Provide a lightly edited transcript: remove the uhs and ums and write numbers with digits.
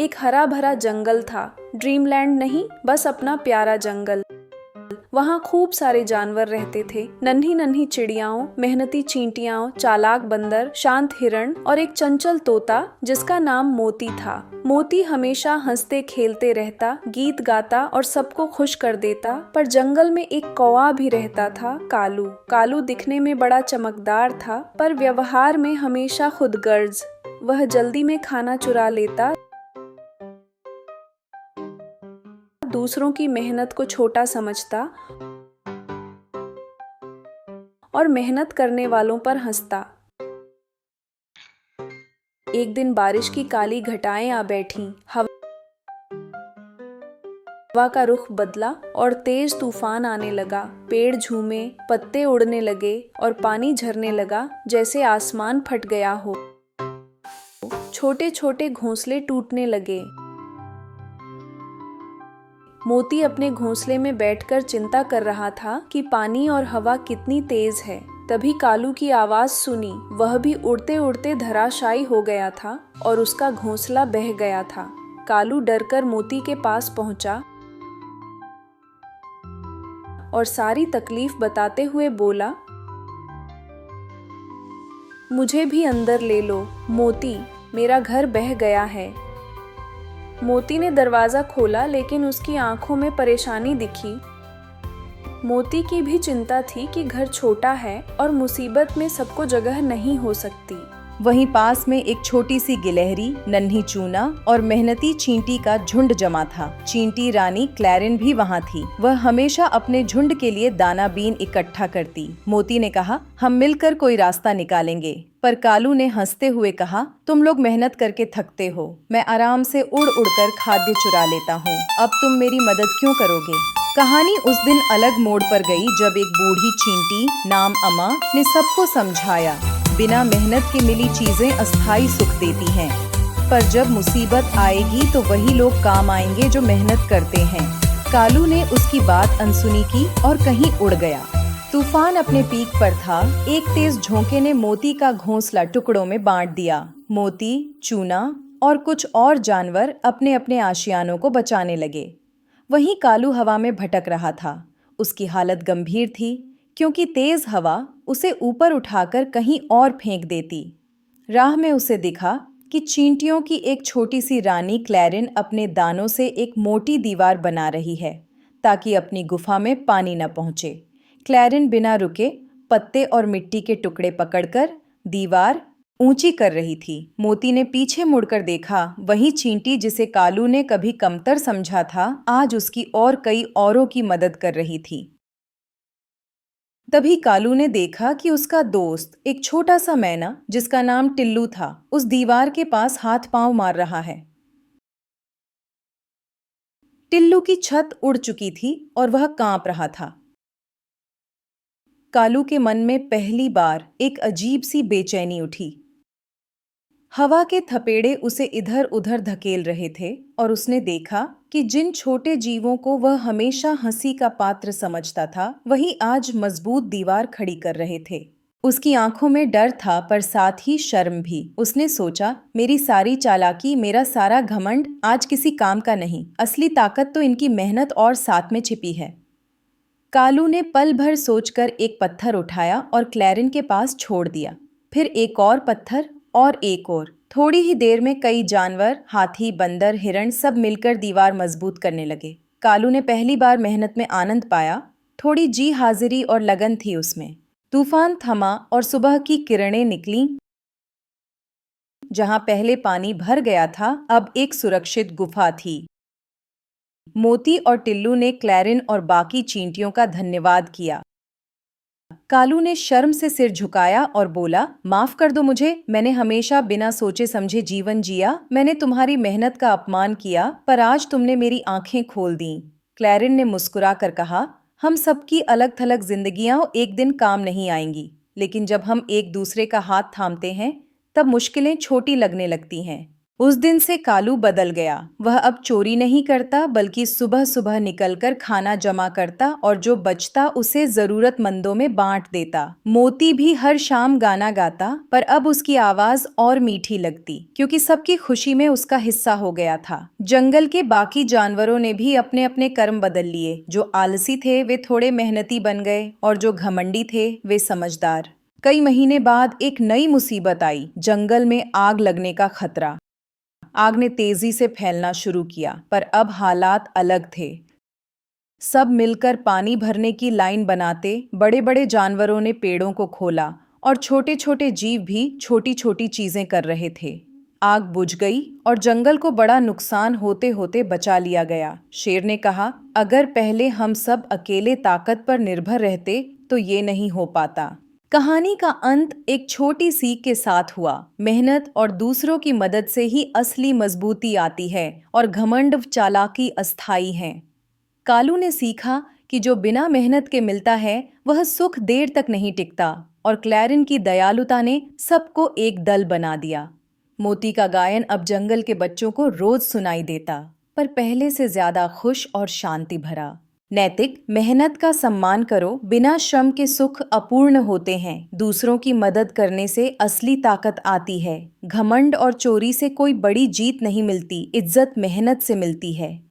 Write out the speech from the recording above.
एक हरा भरा जंगल था। ड्रीमलैंड नहीं, बस अपना प्यारा जंगल। वहाँ खूब सारे जानवर रहते थे। नन्ही नन्ही चिड़ियाओं, मेहनती चींटियाओं, चालाक बंदर, शांत हिरण और एक चंचल तोता जिसका नाम मोती था। मोती हमेशा हंसते खेलते रहता, गीत गाता और सबको खुश कर देता। पर जंगल में एक कौवा भी रहता था, कालू। कालू दिखने में बड़ा चमकदार था, पर व्यवहार में हमेशा खुदगर्ज। वह जल्दी में खाना चुरा लेता, दूसरों की मेहनत को छोटा समझता और मेहनत करने वालों पर हंसता। एक दिन बारिश की काली घटाएं आ बैठीं। हवा का रुख बदला और तेज तूफान आने लगा। पेड़ झूमे, पत्ते उड़ने लगे और पानी झरने लगा जैसे आसमान फट गया हो। छोटे छोटे घोंसले टूटने लगे। मोती अपने घोंसले में बैठकर चिंता कर रहा था कि पानी और हवा कितनी तेज है। तभी कालू की आवाज सुनी। वह भी उड़ते उड़ते धराशायी हो गया था और उसका घोंसला बह गया था। कालू डरकर मोती के पास पहुंचा और सारी तकलीफ बताते हुए बोला, मुझे भी अंदर ले लो मोती, मेरा घर बह गया है। मोती ने दरवाजा खोला, लेकिन उसकी आंखों में परेशानी दिखी। मोती की भी चिंता थी कि घर छोटा है और मुसीबत में सबको जगह नहीं हो सकती। वहीं पास में एक छोटी सी गिलहरी, नन्ही चूना और मेहनती चींटी का झुंड जमा था। चींटी रानी क्लैरिन भी वहाँ थी। वह हमेशा अपने झुंड के लिए दाना बीन इकट्ठा करती। मोती ने कहा, हम मिलकर कोई रास्ता निकालेंगे। पर कालू ने हंसते हुए कहा, तुम लोग मेहनत करके थकते हो, मैं आराम से उड़ उड़कर खाद्य चुरा लेता हूँ। अब तुम मेरी मदद क्यों करोगे? कहानी उस दिन अलग मोड़ पर गई जब एक बूढ़ी चींटी नाम अमा ने सबको समझाया, बिना मेहनत के मिली चीजें अस्थायी सुख देती हैं, पर जब मुसीबत आएगी तो वही लोग काम आएंगे जो मेहनत करते हैं। कालू ने उसकी बात अनसुनी की और कहीं उड़ गया। तूफान अपने पीक पर था। एक तेज झोंके ने मोती का घोंसला टुकड़ों में बांट दिया। मोती, चूना और कुछ और जानवर अपने अपने आशियानों को बचाने लगे। वहीं कालू हवा में भटक रहा था। उसकी हालत गंभीर थी, क्योंकि तेज हवा उसे ऊपर उठाकर कहीं और फेंक देती। राह में उसे दिखा कि चींटियों की एक छोटी सी रानी क्लैरिन अपने दानों से एक मोटी दीवार बना रही है, ताकि अपनी गुफा में पानी न पहुंचे। क्लैरिन बिना रुके पत्ते और मिट्टी के टुकड़े पकड़कर दीवार ऊंची कर रही थी। मोती ने पीछे मुड़कर देखा। वही चींटी जिसे कालू ने कभी कमतर समझा था, आज उसकी और कई औरों की मदद कर रही थी। तभी कालू ने देखा कि उसका दोस्त, एक छोटा सा मैना जिसका नाम टिल्लू था, उस दीवार के पास हाथ पांव मार रहा है। टिल्लू की छत उड़ चुकी थी और वह कांप रहा था। कालू के मन में पहली बार एक अजीब सी बेचैनी उठी। हवा के थपेड़े उसे इधर उधर धकेल रहे थे और उसने देखा कि जिन छोटे जीवों को वह हमेशा हंसी का पात्र समझता था, वही आज मजबूत दीवार खड़ी कर रहे थे। उसकी आंखों में डर था, पर साथ ही शर्म भी। उसने सोचा, मेरी सारी चालाकी, मेरा सारा घमंड आज किसी काम का नहीं। असली ताकत तो इनकी मेहनत और साथ में छिपी है। कालू ने पल भर सोचकर एक पत्थर उठाया और क्लैरिन के पास छोड़ दिया। फिर एक और पत्थर और एक और। थोड़ी ही देर में कई जानवर, हाथी, बंदर, हिरण सब मिलकर दीवार मजबूत करने लगे। कालू ने पहली बार मेहनत में आनंद पाया। थोड़ी जी हाजिरी और लगन थी उसमें। तूफान थमा और सुबह की किरणें निकलीं। जहां पहले पानी भर गया था, अब एक सुरक्षित गुफा थी। मोती और टिल्लू ने क्लैरिन और बाकी चींटियों का धन्यवाद किया। कालू ने शर्म से सिर झुकाया और बोला, माफ कर दो मुझे, मैंने हमेशा बिना सोचे समझे जीवन जिया। मैंने तुम्हारी मेहनत का अपमान किया, पर आज तुमने मेरी आंखें खोल दी। क्लैरिन ने मुस्कुरा कर कहा, हम सबकी अलग थलग जिंदगियां एक दिन काम नहीं आएंगी, लेकिन जब हम एक दूसरे का हाथ थामते हैं तब मुश्किलें छोटी लगने लगती हैं। उस दिन से कालू बदल गया। वह अब चोरी नहीं करता बल्कि सुबह सुबह निकलकर खाना जमा करता और जो बचता उसे जरूरतमंदों में बांट देता। मोती भी हर शाम गाना गाता, पर अब उसकी आवाज और मीठी लगती क्योंकि सबकी खुशी में उसका हिस्सा हो गया था। जंगल के बाकी जानवरों ने भी अपने अपने कर्म बदल लिए। जो आलसी थे वे थोड़े मेहनती बन गए और जो घमंडी थे वे समझदार। कई महीने बाद एक नई मुसीबत आई। जंगल में आग लगने का खतरा। आग ने तेजी से फैलना शुरू किया, पर अब हालात अलग थे। सब मिलकर पानी भरने की लाइन बनाते। बड़े बड़े जानवरों ने पेड़ों को खोला और छोटे छोटे जीव भी छोटी छोटी चीजें कर रहे थे। आग बुझ गई और जंगल को बड़ा नुकसान होते होते बचा लिया गया। शेर ने कहा, अगर पहले हम सब अकेले ताकत पर निर्भर रहते तो ये नहीं हो पाता। कहानी का अंत एक छोटी सीख के साथ हुआ। मेहनत और दूसरों की मदद से ही असली मजबूती आती है और घमंड चालाकी अस्थायी है। कालू ने सीखा कि जो बिना मेहनत के मिलता है वह सुख देर तक नहीं टिकता, और क्लैरिन की दयालुता ने सबको एक दल बना दिया। मोती का गायन अब जंगल के बच्चों को रोज सुनाई देता, पर पहले से ज्यादा खुश और शांति भरा। नैतिक मेहनत का सम्मान करो। बिना श्रम के सुख अपूर्ण होते हैं। दूसरों की मदद करने से असली ताकत आती है। घमंड और चोरी से कोई बड़ी जीत नहीं मिलती, इज्जत मेहनत से मिलती है।